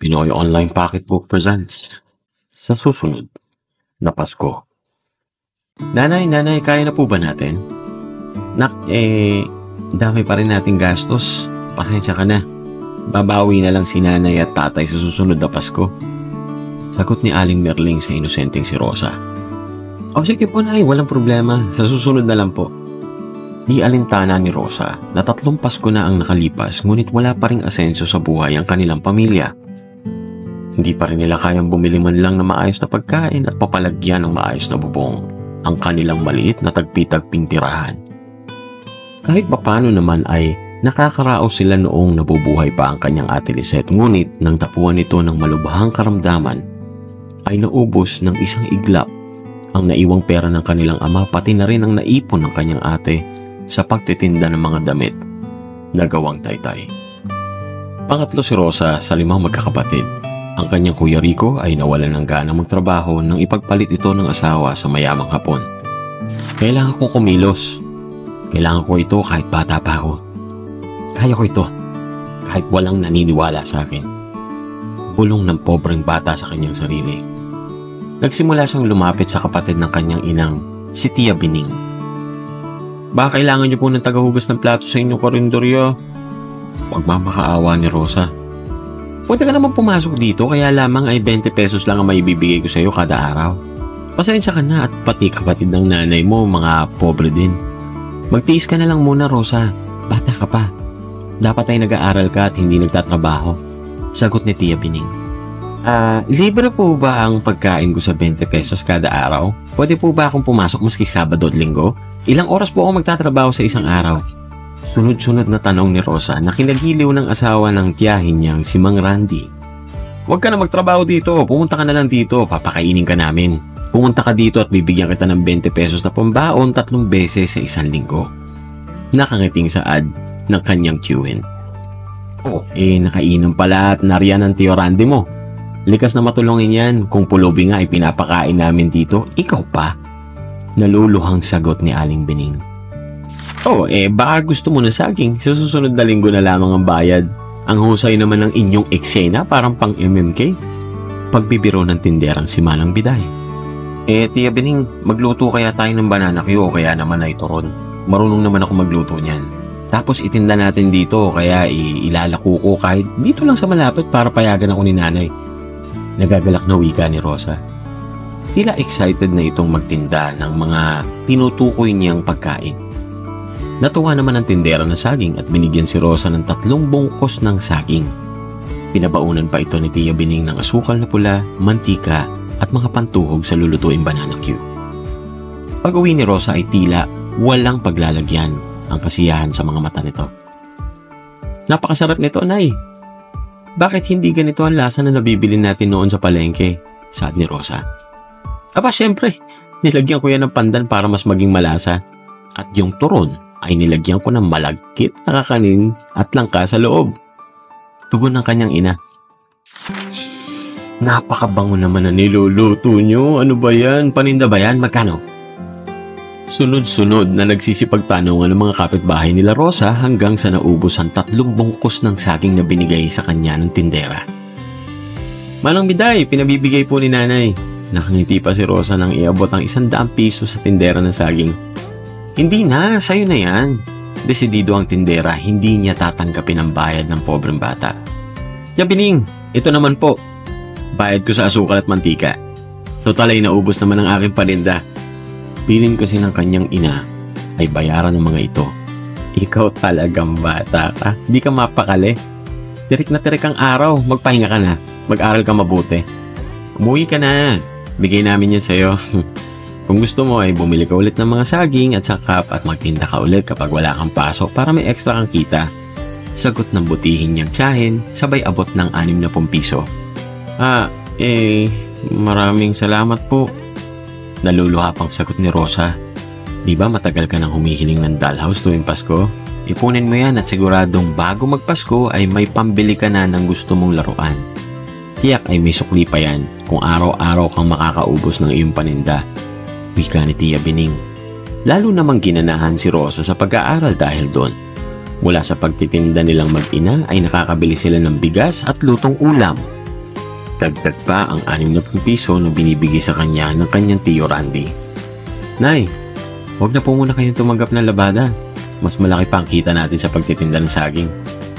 Pinoy Online Pocketbook presents sa susunod na Pasko. Nanay, kaya na po ba natin? Nak, dami pa rin nating gastos. Pasensya ka na. Babawi na lang si nanay at tatay sa susunod na Pasko. Sagot ni Aling Merling sa inosenteng si Rosa. O sige po nay, walang problema. Sa susunod na lang po. Di alintana ni Rosa na 3 Pasko na ang nakalipas ngunit wala pa ring asenso sa buhay ang kanilang pamilya. Hindi pa rin nila kayang bumili man lang ng maayos na pagkain at papalagyan ng maayos na bubong ang kanilang maliit na tagpi-tagping tirahan. Kahit papano naman ay nakakaraos sila noong nabubuhay pa ang kanyang ate Lisette, ngunit nang tapuan nito ng malubhang karamdaman ay naubos ng isang iglap ang naiwang pera ng kanilang ama, pati na rin ang naipon ng kanyang ate sa pagtitinda ng mga damit na gawang taytay. Pangatlo si Rosa sa 5 magkakapatid. Ang kanyang kuya Rico ay nawalan ng gana magtrabaho nang ipagpalit ito ng asawa sa mayamang Hapon. Kailangan ko kumilos. Kailangan ko ito kahit bata pa ako. Kaya ko ito kahit walang naniniwala sa akin. Bulong ng pobreng bata sa kanyang sarili. Nagsimula siyang lumapit sa kapatid ng kanyang inang, si Tia Bining. Baka kailangan niyo po ng tagahugas ng plato sa inyong korindoryo? Pagmamakaawa ni Rosa. Pwede ka naman pumasok dito, kaya lamang ay 20 pesos lang ang maibibigay ko sa iyo kada araw. Pasensya ka na at pati kapatid ng nanay mo, mga pobre din. Magtiis ka na lang muna, Rosa. Bata ka pa. Dapat ay nag-aaral ka at hindi nagtatrabaho. Sagot ni Tia Bining. Libre po ba ang pagkain ko sa 20 pesos kada araw? Pwede po ba akong pumasok maski Sabado at Linggo? Ilang oras po ako magtatrabaho sa isang araw? Sunod-sunod na tanong ni Rosa na kinagiliw ng asawa ng tiyahin niyang si Mang Randy. Huwag ka na magtrabaho dito. Pumunta ka na lang dito. Papakainin ka namin. Pumunta ka dito at bibigyan kita ng 20 pesos na pambaon 3 beses sa isang linggo. Nakangiting saad ng kanyang tiyuhin. Nakainom pala at nariyan ang tiyo Randy mo. Likas na matulungin yan. Kung pulubi nga ay pinapakain namin dito, ikaw pa. Naluluhang sagot ni Aling Bining. Baka gusto mo na saging. Sa susunod na linggo na lamang ang bayad. Ang husay naman ng inyong eksena parang pang MMK. Pagbibiro ng tinderang si Manang Biday. Tia Bining, magluto kaya tayo ng banana Q o kaya naman ay turon. Marunong naman ako magluto niyan. Tapos itinda natin dito kaya ilalako ko kahit dito lang sa malapit para payagan ako ni nanay. Nagagalak na wika ni Rosa. Tila excited na itong magtinda ng mga tinutukoy niyang pagkain. Natuwa naman ang tindera na saging at binigyan si Rosa ng 3 bungkos ng saging. Pinabaunan pa ito ni Tia Bining ng asukal na pula, mantika at mga pantuhog sa lulutuing banana Q. Pag-uwi ni Rosa ay tila walang paglalagyan ang kasiyahan sa mga mata nito. Napakasarap nito, Nay. Bakit hindi ganito ang lasa na nabibili natin noon sa palengke? Saad ni Rosa. Syempre, nilagyan ko yan ng pandan para mas maging malasa. At yung turon ay nilagyan ko ng malagkit na kakanin at langka sa loob. Tugon ng kanyang ina. Napakabango naman na niluluto nyo. Ano ba yan? Paninda ba yan? Magkano? Sunod-sunod na nagsisipagtanungan ng mga kapitbahay nila Rosa hanggang sa naubos ang 3 bungkos ng saging na binigay sa kanya ng tindera. Manang Biday, pinabibigay po ni nanay. Nakangiti pa si Rosa nang iabot ang 100 piso sa tindera ng saging. Hindi na, sa'yo na yan. Desidido ang tindera, hindi niya tatanggapin ang bayad ng pobreng bata. Tia Bining, ito naman po. Bayad ko sa asukal at mantika. Total ay naubos naman ang aking paninda. Piling kasi ng kanyang ina ay bayaran ng mga ito. Ikaw talagang bata ka. Di ka mapakali. Tirik na tirik ang araw. Magpahinga ka na. Mag-aral ka mabuti. Umuwi ka na. Bigay namin yan sa'yo. Kung gusto mo ay bumili ka ulit ng mga saging at sakap at magtinda ka ulit kapag wala kang pasok para may extra kang kita. Sagot ng butihin niyang tiyahin sabay abot ng 60 piso. Maraming salamat po. Naluluha pang sagot ni Rosa. Di ba matagal ka nang humihiling ng dollhouse tuwing Pasko? Ipunin mo yan at siguradong bago magpasko ay may pambili ka na ng gusto mong laruan. Tiyak ay may sukli pa yan kung araw-araw kang makakaubos ng iyong paninda. Wika ni Tia Bining. Lalo namang ginanahan si Rosa sa pag-aaral dahil doon. Mula sa pagtitinda nilang mag-ina ay nakakabili sila ng bigas at lutong ulam Dagdag pa ang 60 piso na binibigay sa kanya ng kanyang tiyo Randy. Nay, huwag na po muna kayong tumanggap ng labada. Mas malaki pa ang kita natin sa pagtitinda ng saging.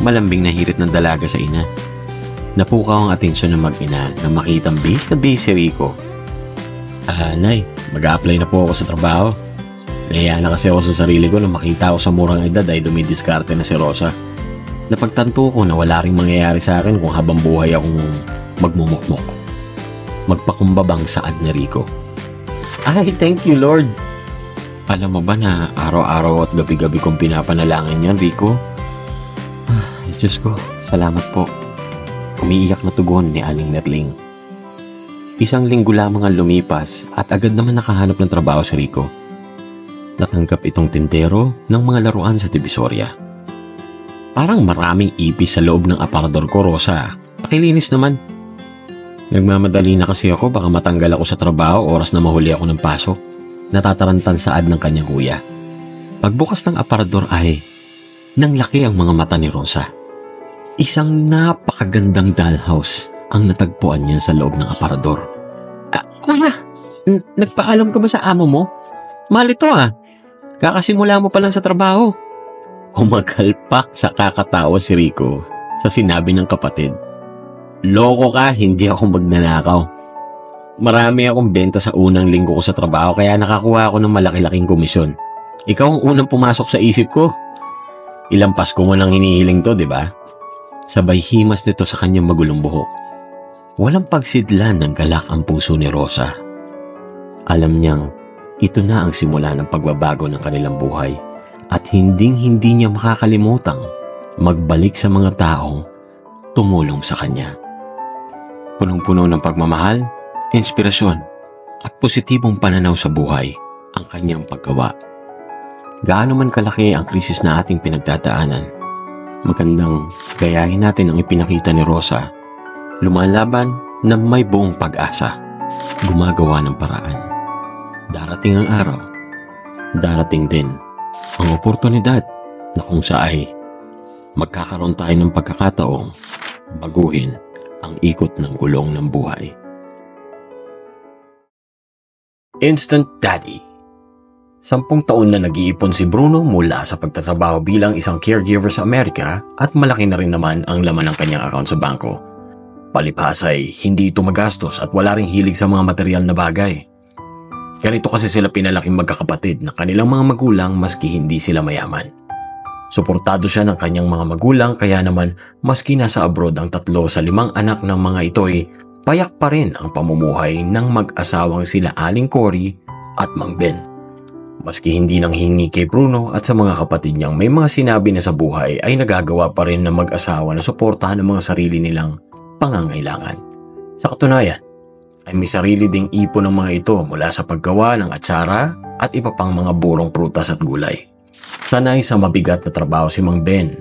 Malambing na hirit ng dalaga sa ina. Napukaw ang atensyon ng mag-ina na makitang base na base si Rico. Nay, mag-a-apply na po ako sa trabaho. Nahiya na kasi ako sa sarili ko na makita ako sa murang edad ay dumidiskarte na si Rosa. Napagtanto ko na wala ring mangyayari sa akin kung habang buhay akong magmumukmok. Magpakumbabang saad ni Rico. Ay, thank you Lord! Alam mo ba na araw-araw at gabi-gabi kong pinapanalangin yan, Rico? Diyos ko, salamat po. Umiiyak na tugon ni Aling Merling. 1 linggo lamang ang lumipas at agad naman nakahanap ng trabaho si Rico. Natanggap itong tindero ng mga laruan sa Divisoria. Parang maraming ipis sa loob ng aparador ko, Rosa. Pakilinis naman. Nagmamadali na kasi ako, baka matanggal ako sa trabaho oras na mahuli ako ng pasok. Natatarantan saad ng kanyang kuya. Pagbukas ng aparador ay nanglaki ang mga mata ni Rosa. Isang napakagandang dollhouse ang natagpuan niya sa loob ng aparador. Kuya, nagpaalam ka ba sa amo mo? Mahal ito kakasimula mo pa lang sa trabaho. Humagalpak sa kakatawa si Rico sa sinabi ng kapatid. Loko ka, hindi ako magnanakaw. Marami akong benta sa unang linggo ko sa trabaho kaya nakakuha ako ng malaki-laking komisyon. Ikaw ang unang pumasok sa isip ko. Ilang Pasko mo nang hinihiling to, di ba? Sabay himas nito sa kanyang magulong buhok. Walang pagsidlan ng galak ang puso ni Rosa. Alam niyang ito na ang simula ng pagbabago ng kanilang buhay at hinding-hindi niya makakalimutang magbalik sa mga taong tumulong sa kanya. Punong-puno ng pagmamahal, inspirasyon at positibong pananaw sa buhay ang kanyang paggawa. Gaano man kalaki ang krisis na ating pinagdadaanan, magandang gayahin natin ang ipinakita ni Rosa. Lumalaban na may buong pag-asa, gumagawa ng paraan. Darating ang araw, darating din ang oportunidad na kung saan magkakaroon tayo ng pagkakataong baguhin ang ikot ng gulong ng buhay. Instant Daddy. 10 taon na nag-iipon si Bruno mula sa pagtatrabaho bilang isang caregiver sa Amerika at malaki na rin naman ang laman ng kanyang account sa bangko. Palibhas ay hindi ito magastos at wala ring hilig sa mga material na bagay. Ganito kasi sila pinalaking magkakapatid ng kanilang mga magulang maski hindi sila mayaman. Suportado siya ng kanyang mga magulang kaya naman maski nasa abroad ang 3 sa 5 anak ng mga ito'y payak pa rin ang pamumuhay ng mag-asawang sila Aling Cory at Mang Ben. Maski hindi nang hingi kay Bruno at sa mga kapatid niyang may mga sinabi na sa buhay ay nagagawa pa rin ng mag-asawa na suportahan ang mga sarili nilang pangangailangan. Sa katunayan, ay may sarili ding ipon ng mga ito mula sa paggawa ng atsara at iba pang mga burong prutas at gulay. Sanay sa mabigat na trabaho si Mang Ben,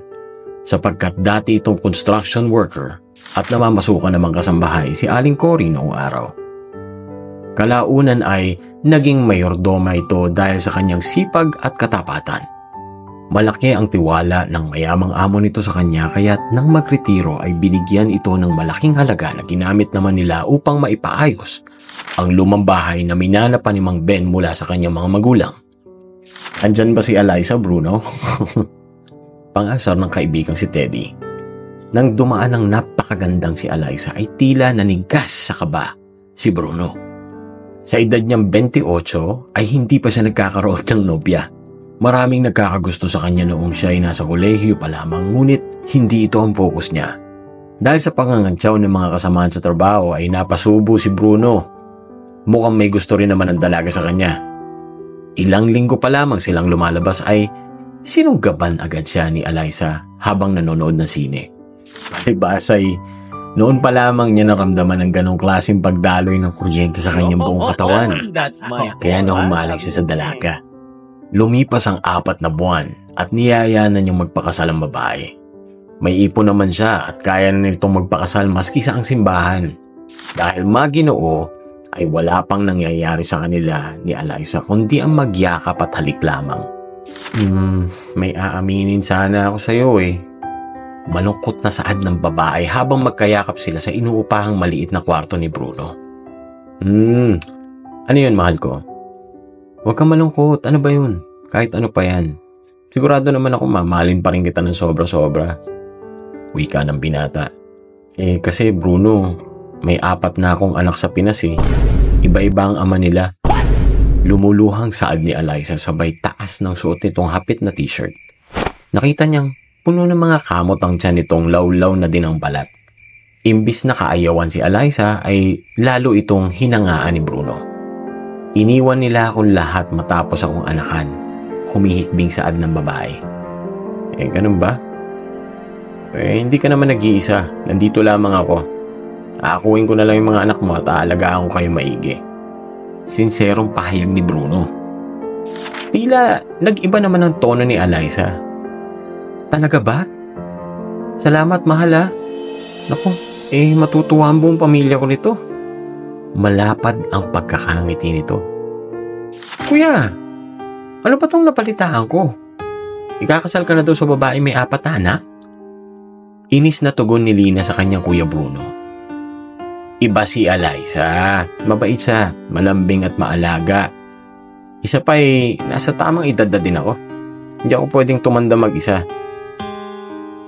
sapagkat dati itong construction worker at namamasukan namang kasambahay si Aling Cory noong araw. Kalaunan ay naging mayordoma ito dahil sa kanyang sipag at katapatan. Malaki ang tiwala ng mayamang amo nito sa kanya kaya't nang magretiro ay binigyan ito ng malaking halaga na ginamit naman nila upang maipaayos ang lumang bahay na minana pa ni Mang Ben mula sa kanyang mga magulang. Andyan ba si Eliza, Bruno? Pang-asar ng kaibigang si Teddy. Nang dumaan ang napakagandang si Eliza ay tila nanigas sa kaba si Bruno. Sa edad niyang 28 ay hindi pa siya nagkakaroon ng nobya. Maraming nagkakagusto sa kanya noong siya ay nasa kolehiyo pa lamang ngunit hindi ito ang focus niya. Dahil sa pangangantsaw ng mga kasamahan sa trabaho ay napasubo si Bruno. Mukhang may gusto rin naman ang dalaga sa kanya. Ilang linggo pa lamang silang lumalabas ay sinunggaban agad siya ni Eliza habang nanonood ng sine. Palibhas ay noon pa lamang niya naramdaman ang ganong klaseng pagdaloy ng kuryente sa kanyang buong katawan. Kaya nahumaling siya sa dalaga. Lumipas ang 4 na buwan at niyaya na niyang magpakasal ang babae. May ipon naman siya at kaya na nitong magpakasal maski sa ang simbahan. Dahil Maginoo ay wala pang nangyayari sa kanila ni Eliza kundi ang magyakap at halik lamang. May aaminin sana ako sa iyo . Malungkot na saad ng babae habang magkayakap sila sa inuupahang maliit na kwarto ni Bruno. Ano yun, mahal ko? Huwag kang malungkot. Ano ba yun? Kahit ano pa yan. Sigurado naman ako mamahalin pa rin kita ng sobra-sobra. Wika ng binata. Kasi Bruno, may 4 na akong anak sa Pinas eh. Iba-iba ang ama nila. Lumuluhang saad ni Eliza sabay taas ng suot nitong hapit na t-shirt. Nakita niyang puno ng mga kamot ang tiyan nitong lawlaw na din ang balat. Imbis na kaayawan si Eliza ay lalo itong hinangaan ni Bruno. Iniwan nila akong lahat matapos akong anakan. Humihikbing saad ng babae. Ganun ba? Hindi ka naman nag-iisa. Nandito lamang ako. Aakuin ko na lang yung mga anak mo at aalagaan ko kayo maigi. Sinserong pahayag ni Bruno. Tila nag-iba naman ang tono ni Eliza. Talaga ba? Salamat, mahal ha. Naku, matutuwa ang buong pamilya ko nito. Malapad ang pagkakangiti nito. Kuya, ano ba tong napalitaan ko? Ikakasal ka na daw sa babae may 4 na anak? Inis na tugon ni Lina sa kanyang kuya Bruno. Iba si Eliza. Mabait siya, malambing at maalaga. Isa pa nasa tamang edad na din ako. Hindi ako pwedeng tumanda mag-isa.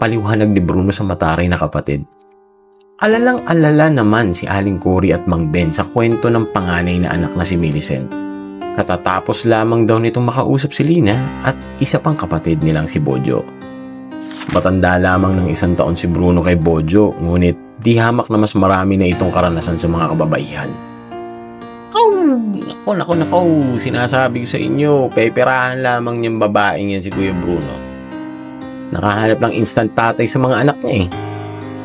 Paliwanag ni Bruno sa mataray na kapatid. Alalang-alala naman si Aling Cory at Mang Ben sa kwento ng panganay na anak na si Millicent. Katatapos lamang daw nitong makausap si Lina at isa pang kapatid nilang si Bojo. Matanda lamang ng 1 taon si Bruno kay Bojo, ngunit di hamak na mas marami na itong karanasan sa mga kababaihan. Nako, sinasabi ko sa inyo, peperahan lamang niyang babaeng yan si Kuya Bruno. Nakahanap ng instant tatay sa mga anak niya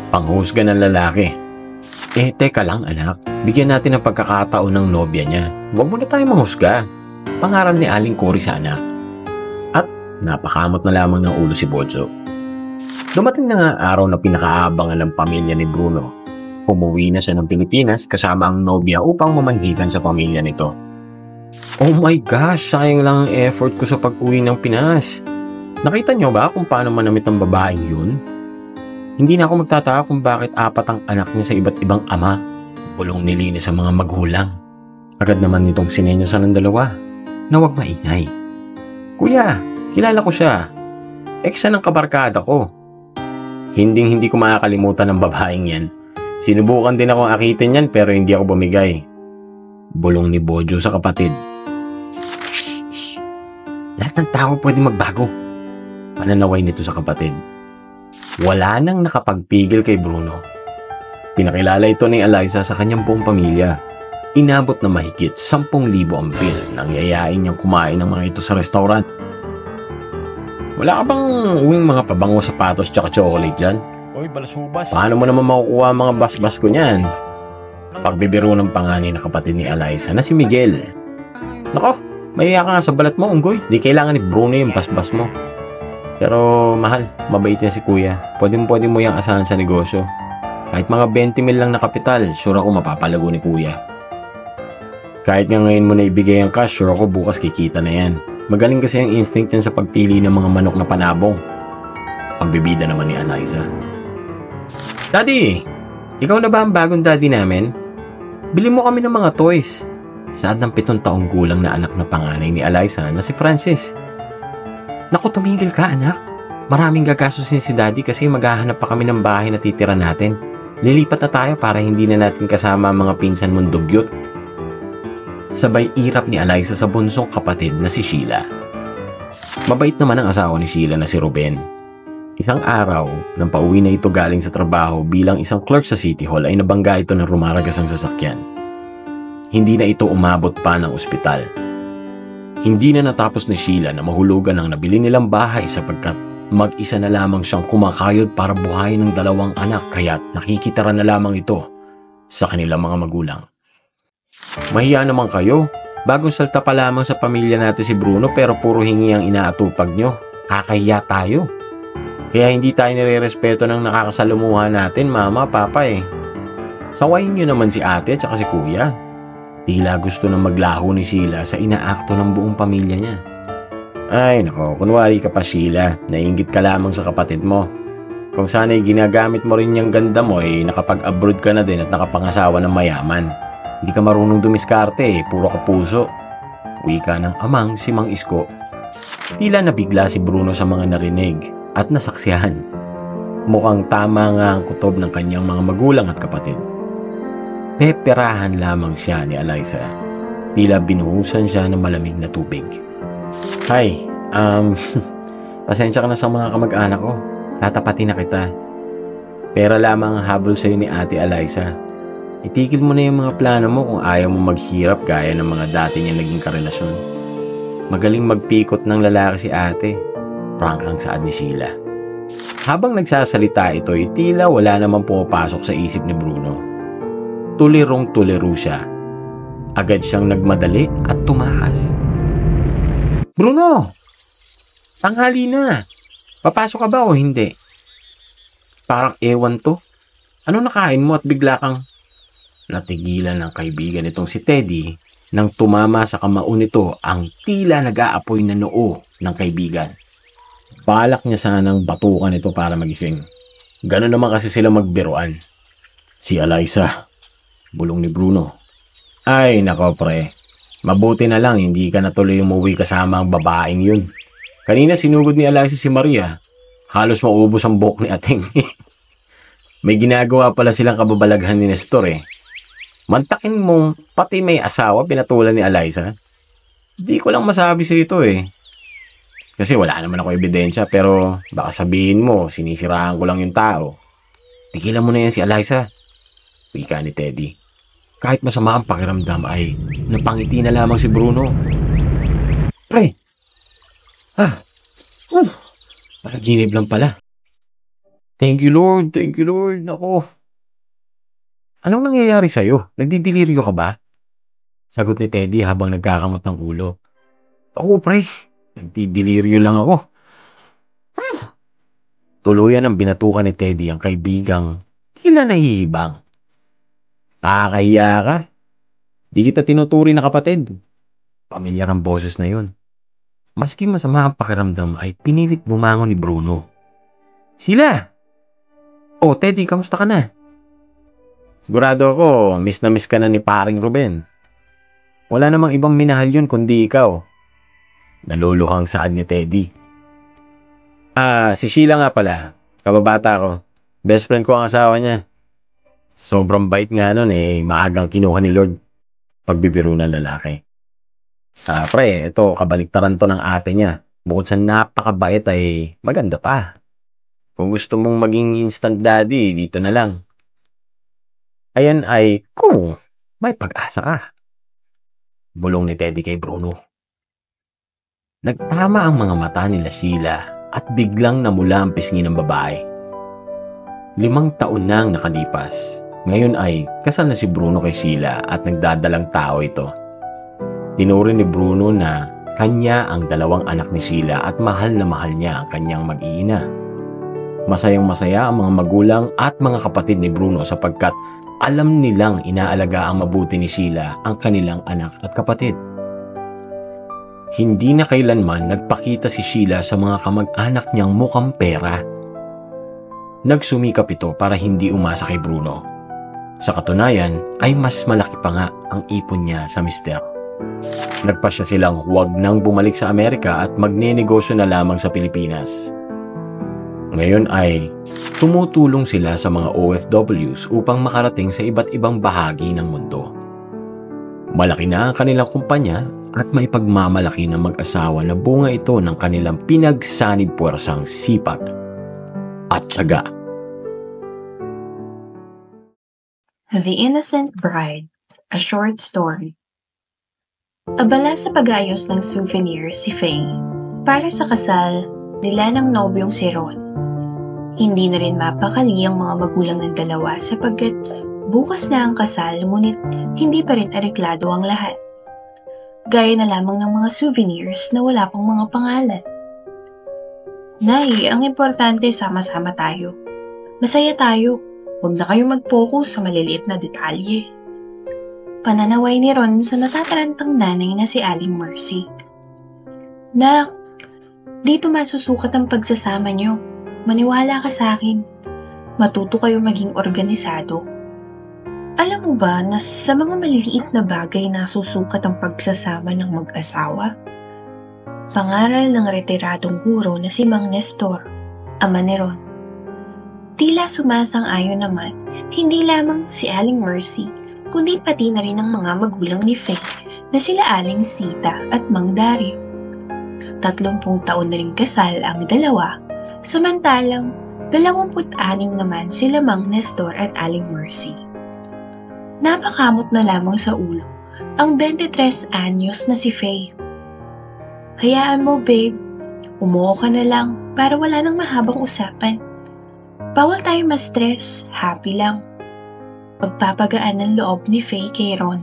Panghusga ng lalaki. Teka lang anak, bigyan natin ng pagkakataon ng nobya niya. Huwag mo na tayo manghusga. Pangaral ni Aling Cory sa anak. At napakamot na lamang ng ulo si Bojo. Dumating na nga araw na pinakaabangan ng pamilya ni Bruno. Umuwi na siya ng Pilipinas kasama ang nobya upang mamanhikan sa pamilya nito. Oh my gosh, sayang lang ang effort ko sa pag-uwi ng Pinas. Nakita niyo ba kung paano manamit ang babaeng yun? Hindi na ako magtataka kung bakit 4 ang anak niya sa iba't ibang ama. Bulong ni Lina sa mga magulang. Agad naman nitong sinenyosan ng dalawa na huwag maingay. Kuya, kilala ko siya. Ex ng kabarkada ko. Hindi ko makakalimutan ng babaeng yan. Sinubukan din ako akitin yan pero hindi ako bumigay. Bulong ni Bojo sa kapatid. Shh. Lahat ng tao pwede magbago. Pananaway nito sa kapatid. Wala nang nakapagpigil kay Bruno. Pinakilala ito ni Eliza sa kanyang buong pamilya. Inabot na mahigit 10,000 ang bill nang yayain niyang kumain ng mga ito sa restaurant. Wala ka bang uwing mga pabango sapatos tsaka chocolate dyan? Oy, balasubas. Paano mo naman makukuha ang mga basbas ko niyan? Pagbibiro ng panganay na kapatid ni Eliza na si Miguel. Nako, mahiya ka nga sa balat mo, unggoy. Di kailangan ni Bruno yung basbas mo. Pero mahal, mabait niya si kuya. Pwede mo yung asahan sa negosyo. Kahit mga 20 mil lang na kapital, sure ako mapapalago ni kuya. Kahit nga ngayon mo na ibigay ang cash, sure ako bukas kikita na yan. Magaling kasi ang instinct niyan sa pagpili ng mga manok na panabong. Pagbibida naman ni Eliza. Daddy, ikaw na ba ang bagong daddy namin? Bili mo kami ng mga toys. Saad ng 7 taong gulang na anak na panganay ni Eliza na si Francis. Naku, tumigil ka anak. Maraming gagastusin si daddy kasi maghahanap pa kami ng bahay na titira natin. Lilipat na tayo para hindi na natin kasama ang mga pinsan mong dugyot. Sabay irap ni Eliza sa bunsong kapatid na si Sheila. Mabait naman ang asawa ni Sheila na si Ruben. Isang araw, nang pauwi na ito galing sa trabaho bilang isang clerk sa City Hall ay nabangga ito ng rumaragas ang sasakyan. Hindi na ito umabot pa ng ospital. Hindi na natapos ni Sheila na mahulugan ang nabili nilang bahay sapagkat mag-isa na lamang siyang kumakayod para buhayin ng 2 anak kaya't nakikitira na lamang ito sa kanilang mga magulang. Mahiya naman kayo. Bagong salta pa lamang sa pamilya natin si Bruno pero puro hingi ang inaatupag nyo. Kakahiya tayo. Kaya hindi tayo nire-respeto ng nakakasalumuha natin, mama, papa Sawayin nyo naman si ate at saka si kuya. Tila gusto nang maglaho ni Sheila sa inaakto ng buong pamilya niya. Ay nako, kunwari ka pa Sheila, naiinggit ka lamang sa kapatid mo. Kung sana'y ginagamit mo rin yung ganda mo nakapag-abroad ka na din at nakapangasawa ng mayaman. Hindi ka marunong dumiskarte puro ka puso. Wika ng amang si Mang Isko. Tila nabigla si Bruno sa mga narinig at nasaksihan. Mukhang tama nga ang kutob ng kanyang mga magulang at kapatid. Peperahan lamang siya ni Eliza. Tila binuhusan siya ng malamig na tubig. Hi, pasensya ka na sa mga kamag-anak ko. Tatapatin na kita. Pera lamang ang habol sa'yo ni Ate Eliza. Itigil mo na yung mga plano mo kung ayaw mo maghirap gaya ng mga dati niya naging karelasyon. Magaling magpikot ng lalaki si ate. Prangkang saad ni Sheila. Habang nagsasalita ito tila wala namang pumapasok sa isip ni Bruno. Tulirong-tuliro siya. Agad siyang nagmadali at tumakas. Bruno! Tanghali na! Papasok ka ba o hindi? Parang ewan to. Ano nakain mo at bigla kang... Natigilan ng kaibigan nitong si Teddy nang tumama sa kamao nito ang tila nag-aapoy na noo ng kaibigan. Balak niya sanang batukan ito para magising. Gano'n naman kasi sila magbiruan. Si Eliza, bulong ni Bruno. Ay nako pre, mabuti na lang hindi ka natuloy umuwi kasama ang babaeng yun. Kanina sinugod ni Eliza si Maria. Halos maubos ang buhok ni Ating. May ginagawa pala silang kababalaghan ni Nestor Mantakin mong pati may asawa pinatulan ni Eliza. Di ko lang masabi sa ito Kasi wala naman ako ebidensya pero baka sabihin mo sinisiraan ko lang yung tao. Tigilan mo na yan si Eliza. Wika ni Teddy. Kahit masama ang pakiramdam ay napangiti na lamang si Bruno. Pre! Panaginip lang pala. Thank you Lord, Nako. Anong nangyayari sa'yo? Nagdidiliryo ka ba? Sagot ni Teddy habang nagkakamot ng ulo. Oo pre, nagdidiliryo lang ako. Tuluyan ang binatukan ni Teddy ang kaibigang tila nahihibang. Nakakahiya ka. Di kita tinuturi na kapatid. Pamilyar ang boses na yun. Maski masama ang pakiramdam ay pinilit bumangon ni Bruno. Sila! Oh Teddy, kamusta ka na? Sigurado ako, miss na miss ka na ni paring Ruben. Wala namang ibang minahal yun kundi ikaw. Naluluhang saad ni Teddy. Si Sheila nga pala. Kababata ko. Best friend ko ang asawa niya. Sobrang bait nga nun maagang kinuha ni Lord. Pagbibiro ng lalaki. Pre, ito kabaliktaran to ng ate niya. Bukod sa napakabait ay maganda pa. Kung gusto mong maging instant daddy, dito na lang. Ayan ay kung may pag-asa ka. Bulong ni Teddy kay Bruno. Nagtama ang mga mata nila Sheila at biglang namula ang pisngi ng babae. 5 taon na ang nakalipas. Ngayon ay kasal na si Bruno kay Sheila at nagdadalang tao ito. Tinuring ni Bruno na kanya ang 2 anak ni Sheila at mahal na mahal niya ang kanyang mag-iina. Masayang masaya ang mga magulang at mga kapatid ni Bruno sapagkat alam nilang inaalaga ang mabuti ni Sheila ang kanilang anak at kapatid. Hindi na kailanman nagpakita si Sheila sa mga kamag-anak niyang mukhang pera. Nagsumikap ito para hindi umasa kay Bruno. Sa katunayan ay mas malaki pa nga ang ipon niya sa mister. Nagpasya silang huwag nang bumalik sa Amerika at magnenegosyo na lamang sa Pilipinas. Ngayon ay tumutulong sila sa mga OFWs upang makarating sa iba't ibang bahagi ng mundo. Malaki na ang kanilang kumpanya at may pagmamalaki ng mag-asawa na bunga ito ng kanilang pinagsanib puwersang sipag at tiyaga. The Innocent Bride, a short story. Abala sa pag-ayos ng souvenir si Faye para sa kasal nila ng nobyong si Ron. Hindi na rin mapakali ang mga magulang ng dalawa sapagkat bukas na ang kasal ngunit hindi pa rin areklado ang lahat. Gaya na lamang ng mga souvenirs na wala pang mga pangalan. Nay, ang importante sama-sama tayo. Masaya tayo. Huwag na kayong mag-focus sa maliliit na detalye. Pananaway ni Ron sa natatarantang nanay na si Aling Mercy. Nak, dito masusukat ang pagsasama niyo. maniwala ka sa akin. Matuto kayo maging organisado. Alam mo ba na sa mga maliliit na bagay na susukat ang pagsasama ng mag-asawa? Pangaral ng retiradong guro na si Mang Nestor, ama ni Ron. Tila sumasang-ayon naman, hindi lamang si Aling Mercy, kundi pati na rin ang mga magulang ni Faye na sila Aling Sita at Mang Dario. 30 taon na rin kasal ang dalawa, samantalang 26 naman sila Mang Nestor at Aling Mercy. Napakamot na lamang sa ulo ang 23 anyos na si Faye. Hayaan mo, babe. Umuo ka na lang para wala nang mahabang usapan. Bawal tayo ma-stress, happy lang. Pagpapagaan ng loob ni Faye kay Ron.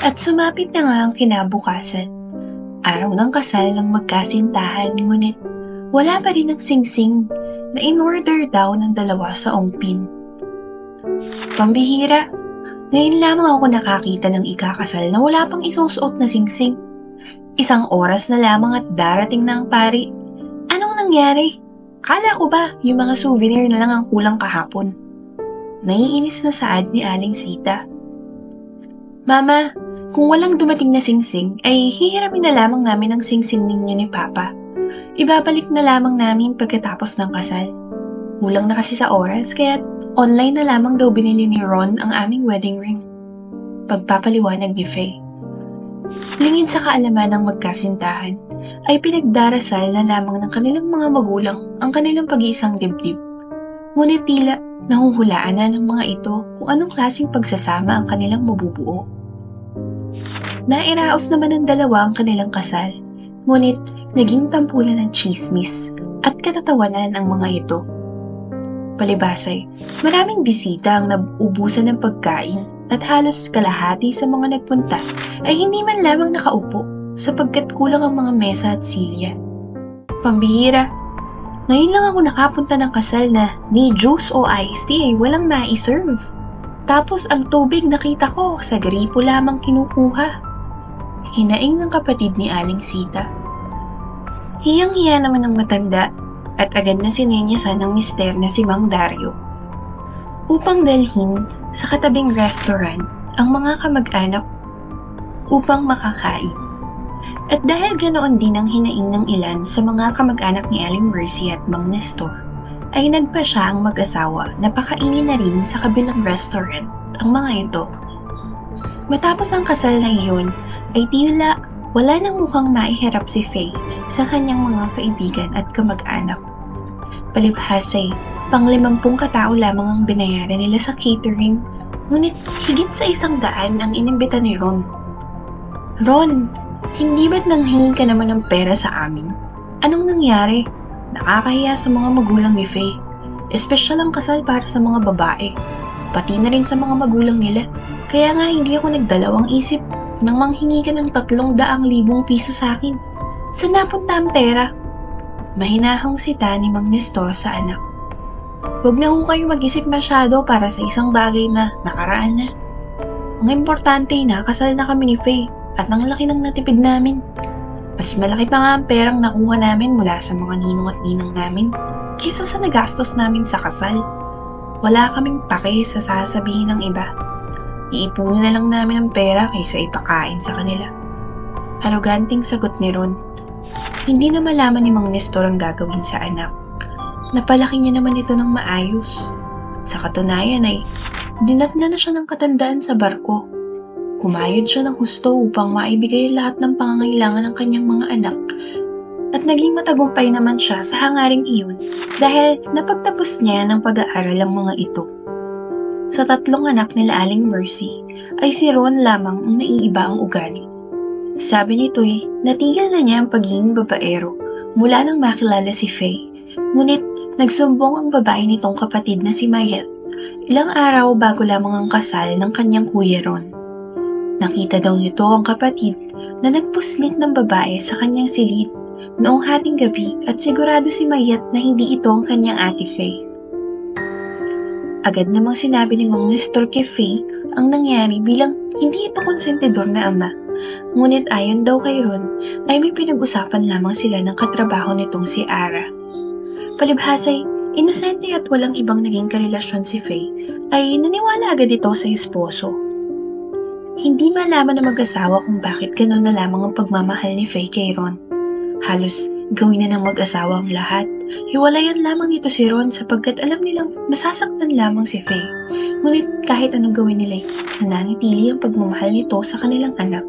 At sumapit na nga ang kinabukasan. Araw ng kasal ng magkasintahan, ngunit wala pa rin ang singsing na in-order daw ng dalawa sa ongpin. Pambihira, ngayon lamang ako nakakita ng ikakasal na wala pang isusuot na singsing. 1 oras na lamang at darating na ang pari. Anong nangyari? Kala ko ba yung mga souvenir na lang ang kulang kahapon? Naiinis na saad ni Aling Sita. Mama, kung walang dumating na singsing, ay hihiramin na lamang namin ang singsing ninyo ni Papa. Ibabalik na lamang namin pagkatapos ng kasal. Kulang na kasi sa oras, kaya online na lamang daw binili ni Ron ang aming wedding ring. Pagpapaliwanag ni Faye. Lingid sa kaalaman ng magkasintahan, ay pinagdarasal na lamang ng kanilang mga magulang ang kanilang pag-iisang dibdib. Ngunit tila nahuhulaan na ng mga ito kung anong klaseng pagsasama ang kanilang mabubuo. Nairaos naman ng dalawa ang kanilang kasal, ngunit naging tampulan ng tsismis at katatawanan ang mga ito. Palibasay, maraming bisita ang naubusan ng pagkain at halos kalahati sa mga nagpunta ay hindi man lamang nakaupo sapagkat kulang ang mga mesa at silya. Pambihira, ngayon lang ako nakapunta ng kasal na ni juice o iced tea ay walang mai-serve. Tapos ang tubig nakita ko sa gripo lamang kinukuha. Hinaing ng kapatid ni Aling Sita. Hiyang-hiya naman ang matanda at agad na sinenyasan ng mister na si Mang Dario upang dalhin sa katabing restaurant ang mga kamag-anak upang makakain. At dahil ganoon din ang hinaing ng ilan sa mga kamag-anak ni Aling Mercy at Mang Nestor, ay nagpa siya ang mag-asawa na pakainin na rin sa kabilang restaurant ang mga ito. Matapos ang kasal na iyon, ay tila wala nang mukhang maiharap si Faye sa kanyang mga kaibigan at kamag-anak. Palibhas ay pang-50 katao lamang ang binayaran nila sa catering, ngunit higit sa 100 ang inimbita ni Ron. Ron, hindi ba't nanghingi ka naman ng pera sa amin? Anong nangyari? Nakakahiya sa mga magulang ni Faye. Espesyal ang kasal para sa mga babae, pati na rin sa mga magulang nila. Kaya nga hindi ako nagdalawang isip nang manghingi ka ng 300,000 piso sa akin. Saan napunta ang pera? Mahinahong sita ni Mang Nestor sa anak. Huwag na ho kayo mag-isip masyado para sa isang bagay na nakaraan na. Ang importante, nakasal na kami ni Faye at ang laki ng natipid namin. Mas malaki pa nga ang perang nakuha namin mula sa mga ninong at ninang namin kaysa sa nagastos namin sa kasal. Wala kaming pake sa sasabihin ng iba. Iipunin na lang namin ang pera kaysa ipakain sa kanila. Aroganting sagot ni Ron. Hindi na malaman ni Mang Nestor ang gagawin sa anak. Napalaki niya naman ito ng maayos. Sa katunayan ay dinatna na siya ng katandaan sa barko. Kumayod siya ng husto upang maibigay lahat ng pangangailangan ng kanyang mga anak. At naging matagumpay naman siya sa hangaring iyon dahil napagtapos niya ng pag-aaral ang mga ito. Sa 3 anak nila Aling Mercy ay si Ron lamang ang naiiba ang ugali. Sabi nito'y natigil na niya ang pagiging babaero mula nang makilala si Faye. Ngunit nagsumbong ang babae nitong kapatid na si Mayet ilang araw bago lamang ang kasal ng kanyang kuya Ron. Nakita daw nito ang kapatid na nagpuslit ng babae sa kanyang silid noong hating gabi at sigurado si Mayet na hindi ito ang kanyang ate Faye. Agad namang sinabi ni Mang Nestor kay Faye ang nangyari bilang hindi ito konsentidor na ama. Ngunit ayon daw kay Ron ay may pinag-usapan lamang sila ng katrabaho nitong si Ara. Palibhasa'y inosente at walang ibang naging karelasyon si Faye, ay naniwala agad ito sa esposo. Hindi malaman ng mag-asawa kung bakit gano'n na lamang ang pagmamahal ni Faye kay Ron. Halos gawin na ng mag-asawa ang lahat. Hiwalayan lamang nito si Ron sapagkat alam nilang masasaktan lamang si Faye. Ngunit kahit anong gawin nila, nananatili ang pagmamahal nito sa kanilang anak.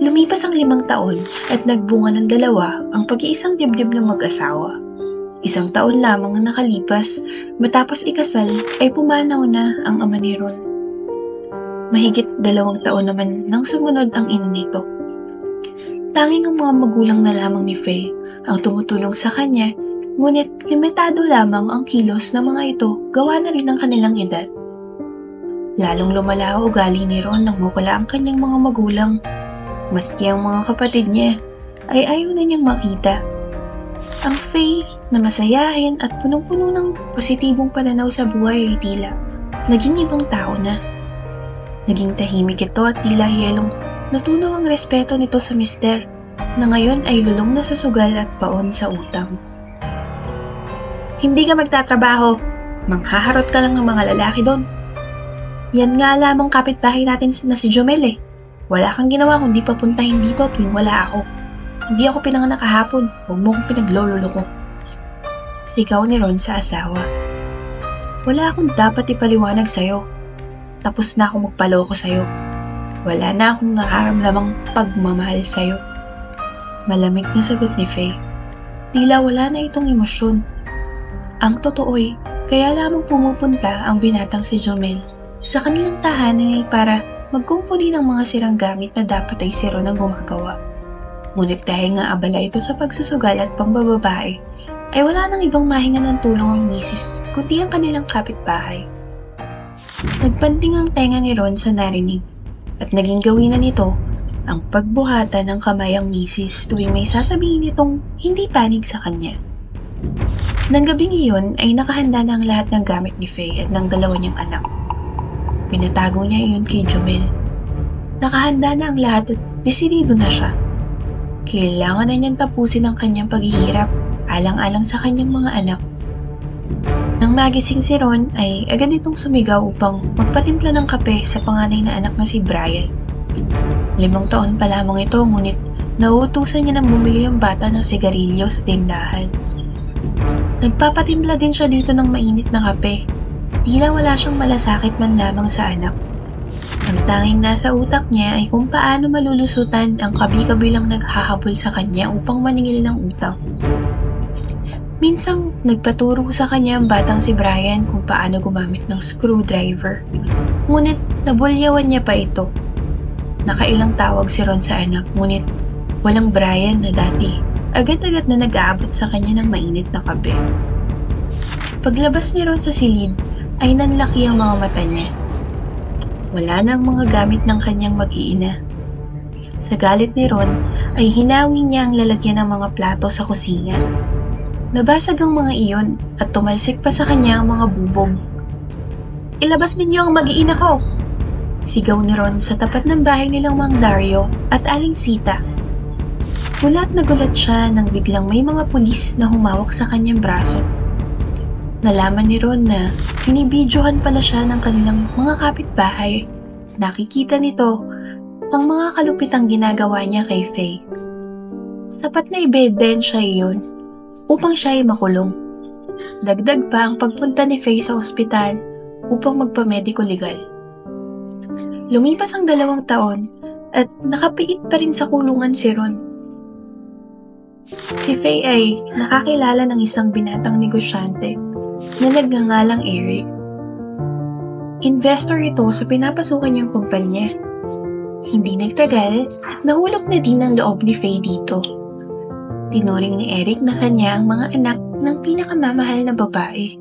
Lumipas ang 5 taon at nagbunga ng 2 ang pag-iisang dibdib ng mag-asawa. 1 taon lamang ang nakalipas, matapos ikasal ay pumanaw na ang ama ni Ron. Mahigit 2 taon naman nang sumunod ang ina nito. Tanging ang mga magulang na lamang ni Faye ang tumutulong sa kanya, ngunit limitado lamang ang kilos ng mga ito gawa na rin ng kanilang edad. Lalong lumala ang ugali ni Ron nang mawala ang kanyang mga magulang. Maski ang mga kapatid niya ay ayaw na niyang makita. Ang Faye na masayahin at punong-puno ng positibong pananaw sa buhay ay tila naging ibang tao na. Naging tahimik ito at tila yelong natunaw ang respeto nito sa mister na ngayon ay lulong na sa sugal at paon sa utang. Hindi ka magtatrabaho, manghaharot ka lang ng mga lalaki doon. Yan nga lamang kapitbahay natin na si Jomel eh. Wala kang ginawa kundi papuntahin dito tuwing wala ako. Hindi ako pinanganak kahapon, huwag mo kong pinaglololo ko. Sigaw ni Ron sa asawa. Wala akong dapat ipaliwanag sa'yo. Tapos na akong magpaloko sa'yo. Wala na akong nararamdamang pagmamahal sa'yo. Malamig na sagot ni Faye. Tila wala na itong emosyon. Ang totoo'y, kaya lamang pumupunta ang binatang si Jomel sa kanilang tahanan ay para magkumpuni ng mga sirang gamit na dapat ay si Ron ang gumagawa. Ngunit dahil nga abala ito sa pagsusugal at pambababae, ay wala nang ibang mahinga ng tulong ang misis kundi ang kanilang kapitbahay. Nagpanting ang tenga ni Ron sa narinig at naging gawin na nito ang pagbuhatan ng kamay ang misis tuwing may sasabihin itong hindi panig sa kanya. Nang gabing iyon ay nakahanda na ang lahat ng gamit ni Faye at ng 2 niyang anak. Pinatago niya iyon kay Jomel. Nakahanda na ang lahat at desidido na siya. Kailangan na niyang tapusin ang kanyang paghihirap alang-alang sa kanyang mga anak. Nang magising si Ron ay agad itong sumigaw upang magpatimpla ng kape sa panganay na anak na si Brian. 5 taon pa lamang ito ngunit nauutusan niya ng bumili ang bata ng sigarilyo sa tindahan. Nagpapatimpla din siya dito ng mainit na kape. Tila wala siyang malasakit man lamang sa anak. Ang tanging nasa utak niya ay kung paano malulusutan ang kabi-kabilang naghahabol sa kanya upang maningil ng utang. Minsang nagpaturo sa kanya ang batang si Brian kung paano gumamit ng screwdriver. Ngunit nabulyawan niya pa ito. Nakailang tawag si Ron sa anak ngunit walang Brian na dati. Agad-agad na nag-aabot sa kanya ng mainit na kape. Paglabas ni Ron sa silid ay nanlaki ang mga mata niya. Wala na ang mga gamit ng kanyang mag-iina. Sa galit ni Ron ay hinawi niya ang lalagyan ng mga plato sa kusina. Nabasag ang mga iyon at tumalsik pa sa kanya ang mga bubog. Ilabas ninyo ang mag-iina ko! Sigaw ni Ron sa tapat ng bahay nilang Mang Dario at Aling Sita. Gulat na gulat siya nang biglang may mga pulis na humawak sa kanyang braso. Nalaman ni Ron na binibidyohan pala siya ng kanilang mga kapitbahay. Nakikita nito ang mga kalupitang ginagawa niya kay Faye. Sapat na ebidensya iyon upang siya ay makulong. Dagdag pa ang pagpunta ni Faye sa ospital upang magpamediko legal. Lumipas ang 2 taon at nakapiit pa rin sa kulungan si Ron. Si Faye ay nakakilala ng isang binatang negosyante na nagngangalang Eric. Investor ito sa pinapasukan niyang kumpanya. Hindi nagtagal at nahulog na din ang loob ni Faye dito. Tinuring ni Eric na kanya ang mga anak ng pinakamamahal na babae.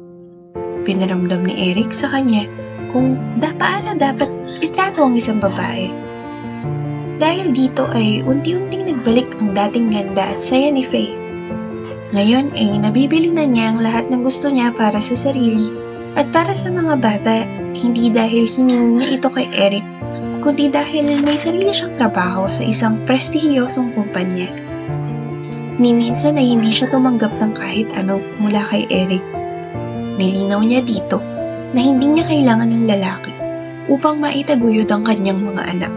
Pinaramdam ni Eric sa kanya kung paano dapat itrato ang isang babae. Dahil dito ay unti-unting nagbalik ang dating ganda at saya ni Faye. Ngayon ay nabibili na niya ang lahat ng gusto niya para sa sarili at para sa mga bata, hindi dahil hiningi niya ito kay Eric, kundi dahil may sarili siyang trabaho sa isang prestihiyosong kumpanya. Ni minsan ay hindi siya tumanggap ng kahit ano mula kay Eric. Nilinaw niya dito na hindi niya kailangan ng lalaki upang maitaguyod ang kanyang mga anak.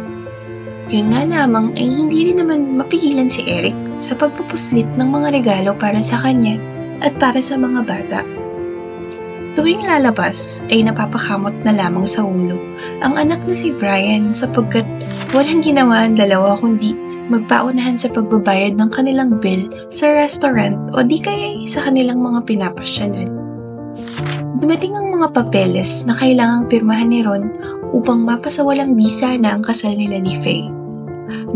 Yun nga lamang ay hindi rin naman mapigilan si Eric sa pagpupuslit ng mga regalo para sa kanya at para sa mga bata. Tuwing lalabas ay napapakamot na lamang sa ulo ang anak na si Brian sapagkat walang ginawa ang dalawa kundi magpaunahan sa pagbabayad ng kanilang bill sa restaurant o di kaya sa kanilang mga pinapasyalan. Dumating ang mga papeles na kailangang pirmahan ni Ron upang mapasawalang bisa na ang kasal nila ni Faye.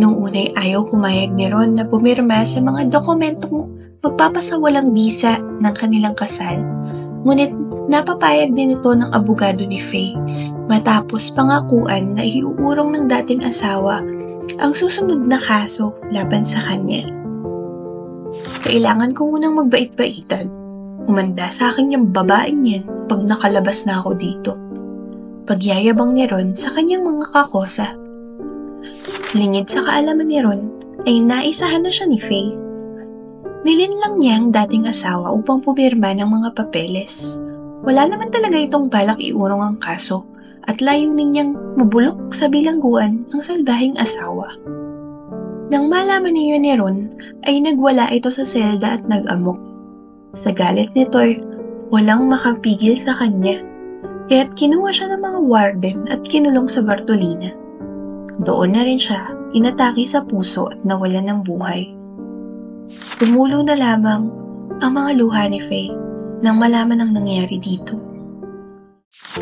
Nung una'y ayaw pumayag ni Ron na pumirma sa mga dokumentong magpapasawalang bisa ng kanilang kasal, ngunit napapayag din ito ng abogado ni Faye matapos pangakuan na iuurong ng dating asawa ang susunod na kaso laban sa kanya. Kailangan ko munang magbait-baitan. Humanda sa akin yung babaeng yan pag nakalabas na ako dito. Pagyayabang ni Ron sa kanyang mga kakosa. Lingid sa kaalaman ni Ron ay naisahan na siya ni Faye. Nilinlang niya ang dating asawa upang pumirma ng mga papeles. Wala naman talaga itong balak iurong ang kaso at layunin niyang mabulok sa bilangguan ang salbahing asawa. Nang malaman niyo ni Ron ay nagwala ito sa selda at nag-amok. Sa galit nito'y walang makapigil sa kanya, kaya't kinuha siya ng mga warden at kinulong sa Bartolina. Doon na rin siya inatake sa puso at nawalan ng buhay. Tumulo na lamang ang mga luha ni Faye nang malaman ang nangyari dito.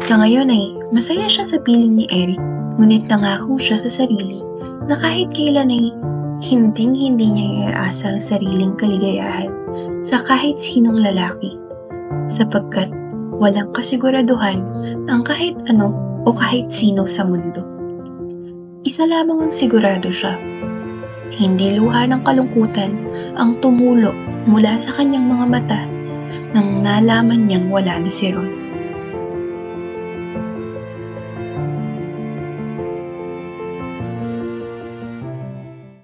Sa ngayon ay masaya siya sa piling ni Eric, ngunit nangako siya sa sarili na kahit kailan ay hinding-hindi niya iaasa ang sariling kaligayahan sa kahit sinong lalaki, sapagkat walang kasiguraduhan ang kahit ano o kahit sino sa mundo. Isa lamang ang sigurado siya. Hindi luha ng kalungkutan ang tumulo mula sa kanyang mga mata nang nalaman niyang wala na si Ron.